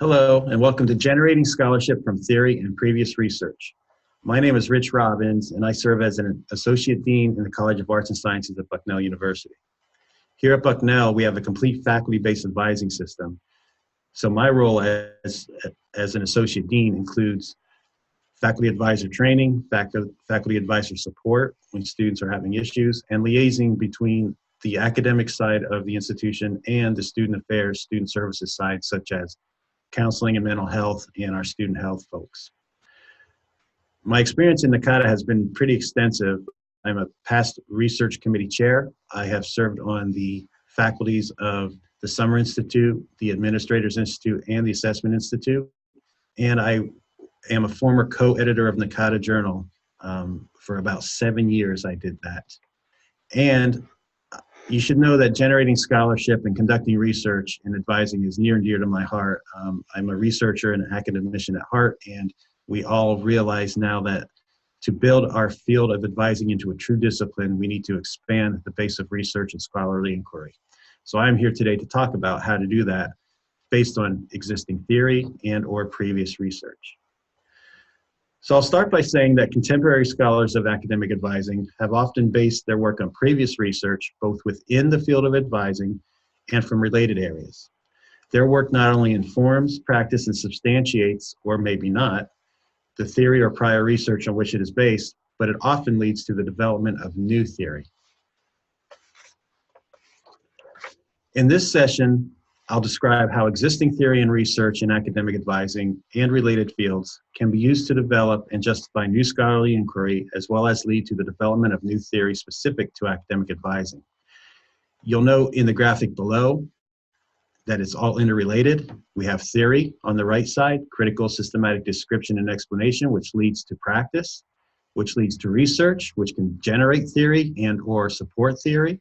Hello, and welcome to Generating Scholarship from Theory and Previous Research. My name is Rich Robbins, and I serve as an Associate Dean in the College of Arts and Sciences at Bucknell University. Here at Bucknell, we have a complete faculty-based advising system. So my role as an Associate Dean includes faculty advisor training, faculty advisor support when students are having issues, and liaising between the academic side of the institution and the student affairs, student services side, such as counseling and mental health, and our student health folks. My experience in NACADA has been pretty extensive. I'm a past research committee chair. I have served on the faculties of the Summer Institute, the Administrators Institute, and the Assessment Institute. And I am a former co-editor of NACADA Journal. For about 7 years, I did that. And you should know that generating scholarship and conducting research and advising is near and dear to my heart. I'm a researcher and an academician at heart, and we all realize now that to build our field of advising into a true discipline, we need to expand the base of research and scholarly inquiry. So I'm here today to talk about how to do that based on existing theory and or previous research. So I'll start by saying that contemporary scholars of academic advising have often based their work on previous research, both within the field of advising and from related areas. Their work not only informs, practice, and substantiates, or maybe not, the theory or prior research on which it is based, but it often leads to the development of new theory. In this session, I'll describe how existing theory and research in academic advising and related fields can be used to develop and justify new scholarly inquiry, as well as lead to the development of new theory specific to academic advising. You'll note in the graphic below that it's all interrelated. We have theory on the right side, critical systematic description and explanation, which leads to practice, which leads to research, which can generate theory and or support theory.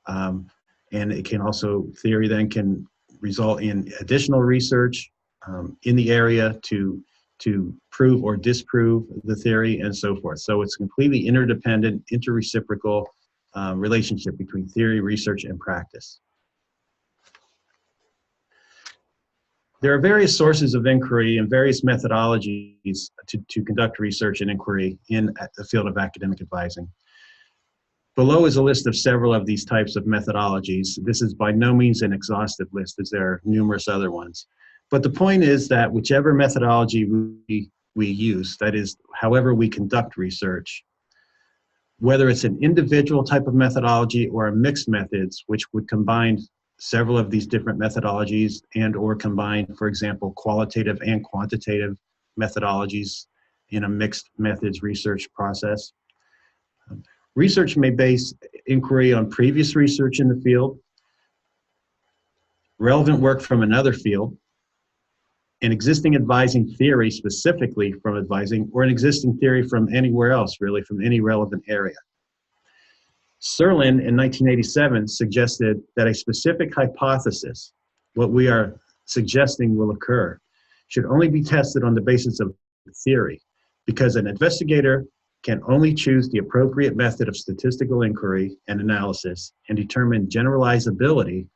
And it can also, theory then can result in additional research in the area to prove or disprove the theory and so forth. So it's a completely interdependent, interreciprocal relationship between theory, research, and practice. There are various sources of inquiry and various methodologies to conduct research and inquiry in the field of academic advising. Below is a list of several of these types of methodologies. This is by no means an exhaustive list, as there are numerous other ones. But the point is that whichever methodology we use, that is, however we conduct research, whether it's an individual type of methodology or a mixed methods, which would combine several of these different methodologies and or combine, for example, qualitative and quantitative methodologies in a mixed methods research process. Research may base inquiry on previous research in the field, relevant work from another field, an existing advising theory specifically from advising, or an existing theory from anywhere else, really, from any relevant area. Serlin in 1987 suggested that a specific hypothesis, what we are suggesting will occur, should only be tested on the basis of theory, because an investigator can only choose the appropriate method of statistical inquiry and analysis and determine generalizability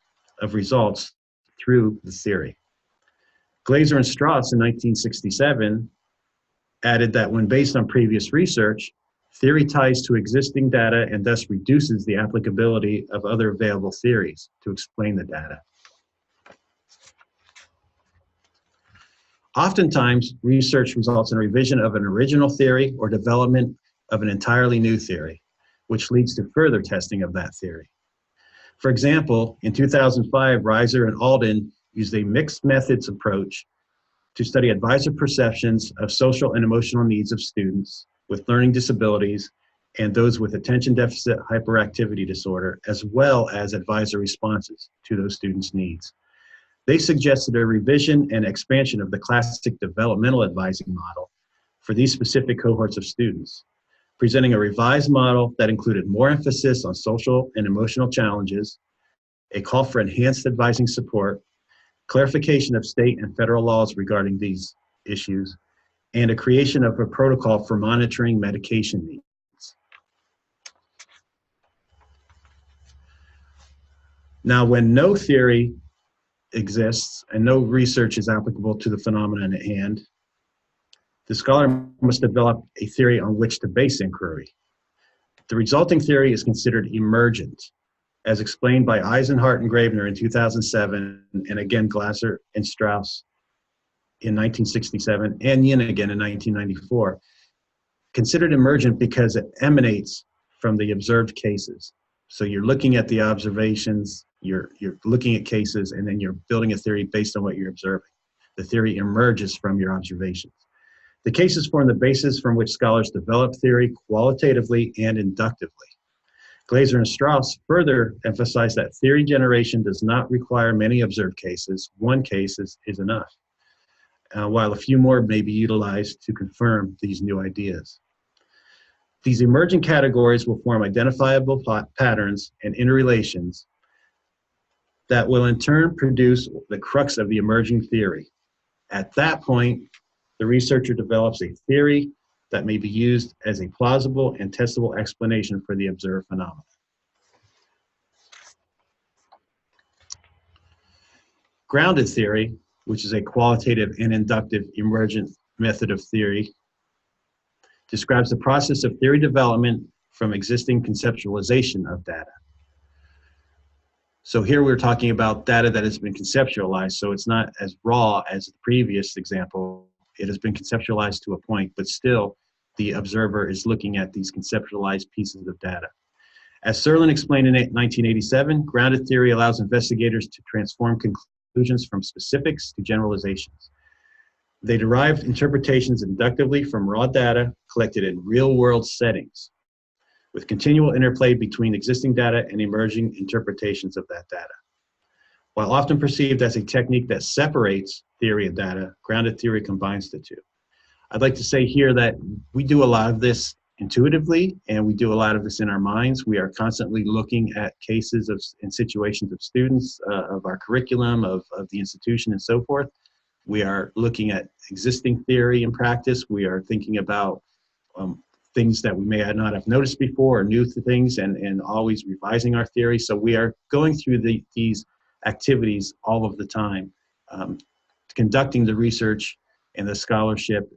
of results through the theory. Glaser and Strauss in 1967 added that when based on previous research, theory ties to existing data and thus reduces the applicability of other available theories to explain the data. Oftentimes, research results in a revision of an original theory or development of an entirely new theory, which leads to further testing of that theory. For example, in 2005, Reiser and Alden used a mixed methods approach to study advisor perceptions of social and emotional needs of students with learning disabilities and those with attention deficit hyperactivity disorder, as well as advisor responses to those students' needs. They suggested a revision and expansion of the classic developmental advising model for these specific cohorts of students, presenting a revised model that included more emphasis on social and emotional challenges, a call for enhanced advising support, clarification of state and federal laws regarding these issues, and a creation of a protocol for monitoring medication needs. Now, when no theory exists and no research is applicable to the phenomenon at hand, the scholar must develop a theory on which to base inquiry. The resulting theory is considered emergent, as explained by Eisenhart and Graebner in 2007, and again Glasser and Strauss in 1967, and Yin again in 1994. Considered emergent because it emanates from the observed cases. So you're looking at the observations, you're looking at cases, and then you're building a theory based on what you're observing. The theory emerges from your observations. The cases form the basis from which scholars develop theory qualitatively and inductively. Glaser and Strauss further emphasize that theory generation does not require many observed cases. One case is enough, while a few more may be utilized to confirm these new ideas. These emergent categories will form identifiable patterns and interrelations that will in turn produce the crux of the emerging theory. At that point, the researcher develops a theory that may be used as a plausible and testable explanation for the observed phenomena. Grounded theory, which is a qualitative and inductive emergent method of theory, describes the process of theory development from existing conceptualization of data. So here we're talking about data that has been conceptualized, so it's not as raw as the previous example. It has been conceptualized to a point, but still the observer is looking at these conceptualized pieces of data. As Serlin explained in 1987, grounded theory allows investigators to transform conclusions from specifics to generalizations. They derived interpretations inductively from raw data collected in real-world settings, with continual interplay between existing data and emerging interpretations of that data. While often perceived as a technique that separates theory and data, grounded theory combines the two. I'd like to say here that we do a lot of this intuitively, and we do a lot of this in our minds. We are constantly looking at cases and situations of students, of our curriculum, of the institution, and so forth. We are looking at existing theory and practice. We are thinking about things that we may not have noticed before, or new things, and always revising our theory. So we are going through these activities all of the time, conducting the research and the scholarship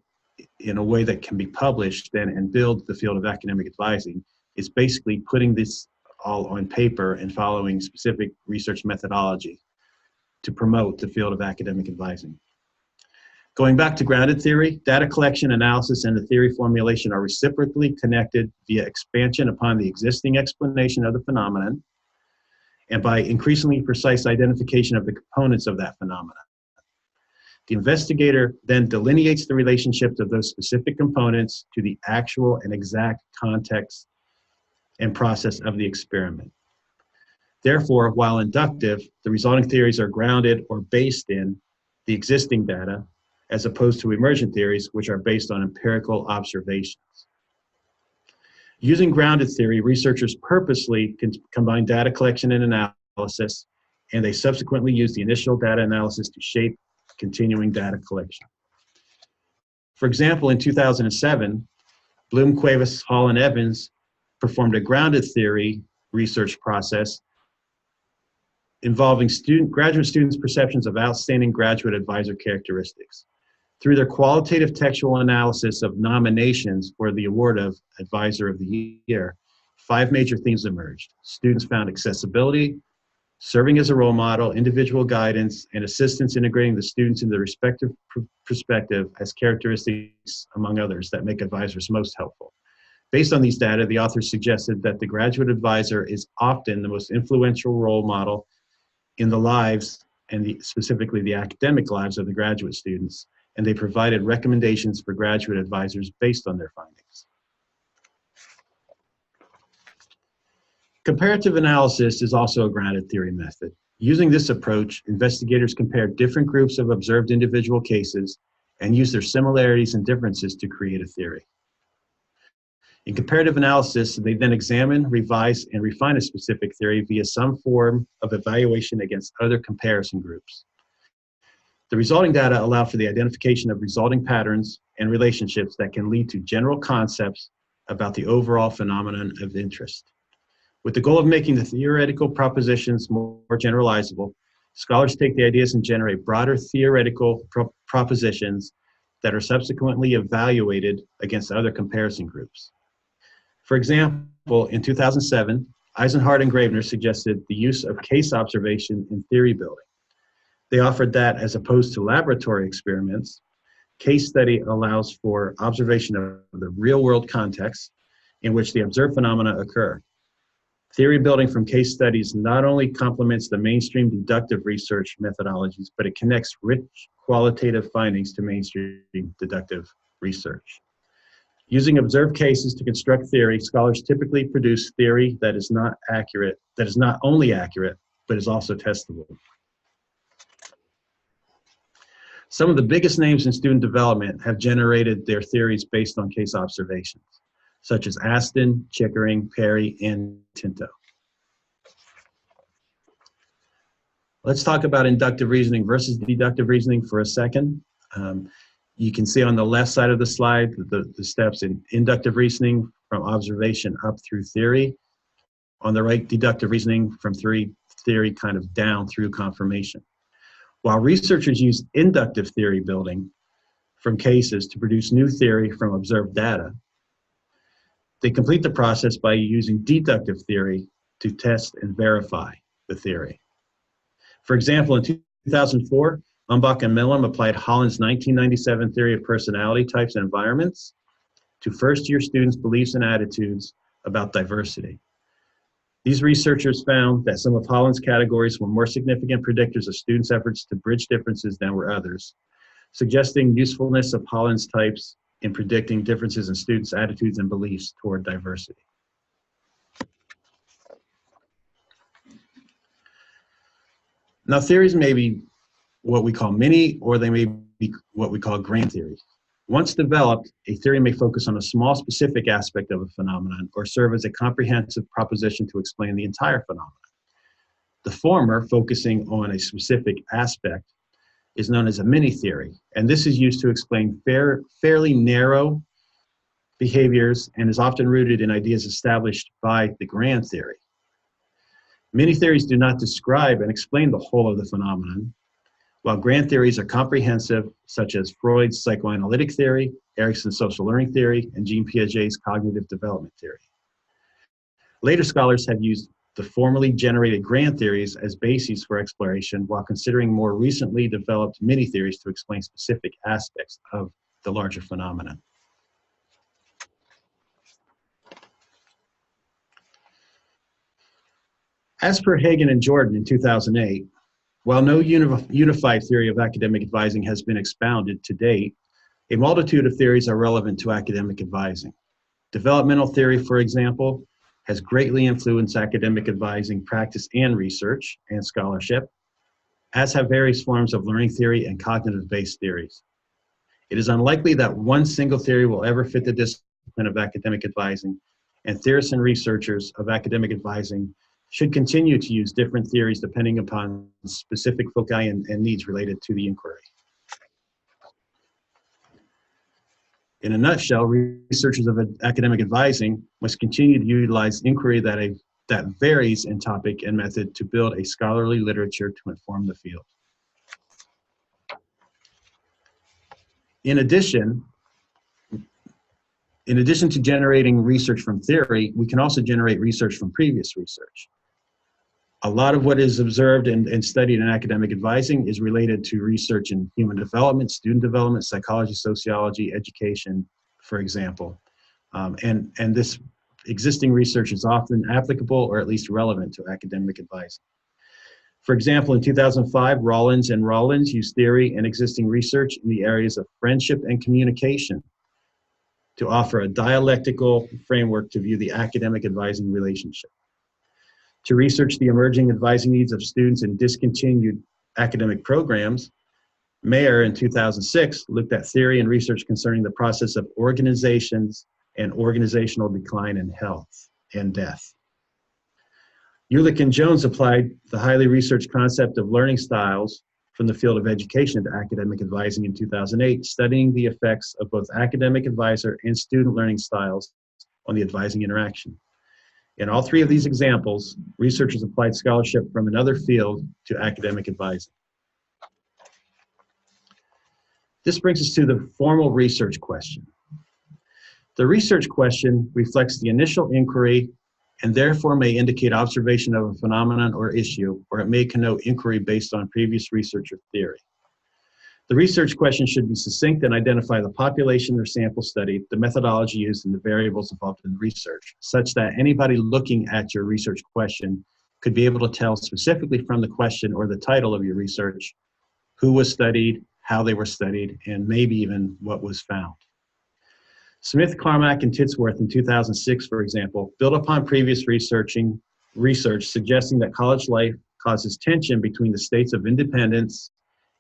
in a way that can be published and build the field of academic advising. Is basically putting this all on paper and following specific research methodology to promote the field of academic advising. Going back to grounded theory, data collection, analysis, and the theory formulation are reciprocally connected via expansion upon the existing explanation of the phenomenon and by increasingly precise identification of the components of that phenomenon. The investigator then delineates the relationships of those specific components to the actual and exact context and process of the experiment. Therefore, while inductive, the resulting theories are grounded or based in the existing data, as opposed to emergent theories, which are based on empirical observations. Using grounded theory, researchers purposely combine data collection and analysis, and they subsequently use the initial data analysis to shape continuing data collection. For example, in 2007, Bloom, Cuevas, Hall, and Evans performed a grounded theory research process involving graduate students' perceptions of outstanding graduate advisor characteristics. Through their qualitative textual analysis of nominations for the award of Advisor of the Year, 5 major themes emerged. Students found accessibility, serving as a role model, individual guidance, and assistance integrating the students in their respective perspective as characteristics, among others, that make advisors most helpful. Based on these data, the authors suggested that the graduate advisor is often the most influential role model in the lives, and specifically the academic lives of the graduate students, and they provided recommendations for graduate advisors based on their findings. Comparative analysis is also a grounded theory method. Using this approach, investigators compare different groups of observed individual cases and use their similarities and differences to create a theory. In comparative analysis, they then examine, revise, and refine a specific theory via some form of evaluation against other comparison groups. The resulting data allow for the identification of resulting patterns and relationships that can lead to general concepts about the overall phenomenon of interest. With the goal of making the theoretical propositions more generalizable, Scholars take the ideas and generate broader theoretical propositions that are subsequently evaluated against other comparison groups. For example, in 2007, Eisenhardt and Gravener suggested the use of case observation in theory building. They offered that, as opposed to laboratory experiments, case study allows for observation of the real-world context in which the observed phenomena occur. Theory building from case studies not only complements the mainstream deductive research methodologies, but it connects rich qualitative findings to mainstream deductive research. Using observed cases to construct theory, scholars typically produce theory that is not only accurate, but is also testable. Some of the biggest names in student development have generated their theories based on case observations, such as Aston, Chickering, Perry, and Tinto. Let's talk about inductive reasoning versus deductive reasoning for a second. You can see on the left side of the slide the steps in inductive reasoning from observation up through theory. On the right, deductive reasoning from theory kind of down through confirmation. While researchers use inductive theory building from cases to produce new theory from observed data, they complete the process by using deductive theory to test and verify the theory. For example, in 2004, Umbach and Millam applied Holland's 1997 theory of personality types and environments to first-year students' beliefs and attitudes about diversity. These researchers found that some of Holland's categories were more significant predictors of students' efforts to bridge differences than were others, suggesting usefulness of Holland's types in predicting differences in students' attitudes and beliefs toward diversity. Now, theories may be what we call mini, or they may be what we call grand theories. Once developed, a theory may focus on a small specific aspect of a phenomenon or serve as a comprehensive proposition to explain the entire phenomenon. The former, focusing on a specific aspect, is known as a mini theory, and this is used to explain fairly narrow behaviors and is often rooted in ideas established by the grand theory. Mini theories do not describe and explain the whole of the phenomenon, while grand theories are comprehensive, such as Freud's psychoanalytic theory, Erikson's social learning theory, and Jean Piaget's cognitive development theory. Later scholars have used the formally generated grand theories as bases for exploration, while considering more recently developed mini theories to explain specific aspects of the larger phenomenon. As per Hagen and Jordan in 2008, while no unified theory of academic advising has been expounded to date, a multitude of theories are relevant to academic advising. Developmental theory, for example, has greatly influenced academic advising practice and research and scholarship, as have various forms of learning theory and cognitive-based theories. It is unlikely that one single theory will ever fit the discipline of academic advising, and theorists and researchers of academic advising should continue to use different theories depending upon specific foci and needs related to the inquiry. In a nutshell, researchers of academic advising must continue to utilize inquiry that varies in topic and method to build a scholarly literature to inform the field. In addition to generating research from theory, we can also generate research from previous research. A lot of what is observed and studied in academic advising is related to research in human development, student development, psychology, sociology, education, for example. And this existing research is often applicable or at least relevant to academic advising. For example, in 2005, Rollins used theory and existing research in the areas of friendship and communication to offer a dialectical framework to view the academic advising relationship. To research the emerging advising needs of students in discontinued academic programs, Mayer in 2006 looked at theory and research concerning the process of organizations and organizational decline in health and death. Ulick and Jones applied the highly researched concept of learning styles from the field of education to academic advising in 2008, studying the effects of both academic advisor and student learning styles on the advising interaction. In all three of these examples, researchers applied scholarship from another field to academic advising. This brings us to the formal research question. The research question reflects the initial inquiry and therefore may indicate observation of a phenomenon or issue, or it may connote inquiry based on previous research or theory. The research question should be succinct and identify the population or sample studied, the methodology used, and the variables involved in the research, such that anybody looking at your research question could be able to tell specifically from the question or the title of your research who was studied, how they were studied, and maybe even what was found. Smith, Carmack, and Titsworth in 2006, for example, built upon previous research suggesting that college life causes tension between the states of independence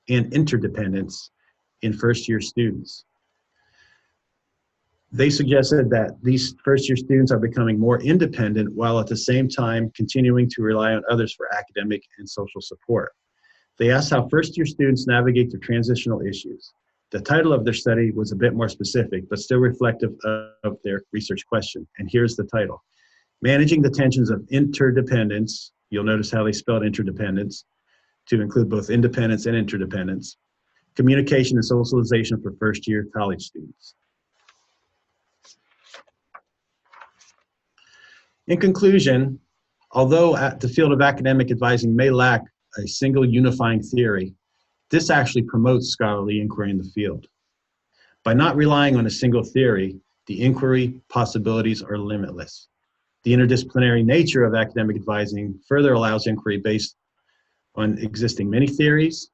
and interdependence in first-year students. They suggested that these first-year students are becoming more independent while at the same time continuing to rely on others for academic and social support. They asked how first-year students navigate the transitional issues. The title of their study was a bit more specific, but still reflective of their research question. And here's the title: Managing the Tensions of Interdependence. You'll notice how they spelled interdependence to include both independence and interdependence. Communication and socialization for first-year college students. In conclusion, although the field of academic advising may lack a single unifying theory, this actually promotes scholarly inquiry in the field. By not relying on a single theory, the inquiry possibilities are limitless. The interdisciplinary nature of academic advising further allows inquiry based on existing many theories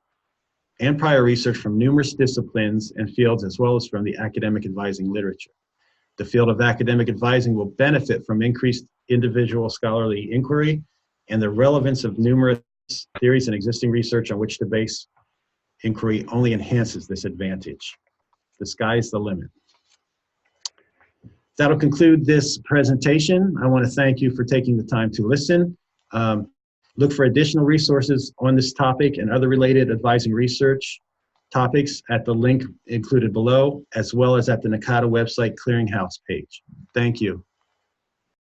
and prior research from numerous disciplines and fields, as well as from the academic advising literature. The field of academic advising will benefit from increased individual scholarly inquiry, and the relevance of numerous theories and existing research on which to base inquiry only enhances this advantage. The sky's the limit. That'll conclude this presentation. I want to thank you for taking the time to listen. Look for additional resources on this topic and other related advising research topics at the link included below, as well as at the NACADA website clearinghouse page. Thank you.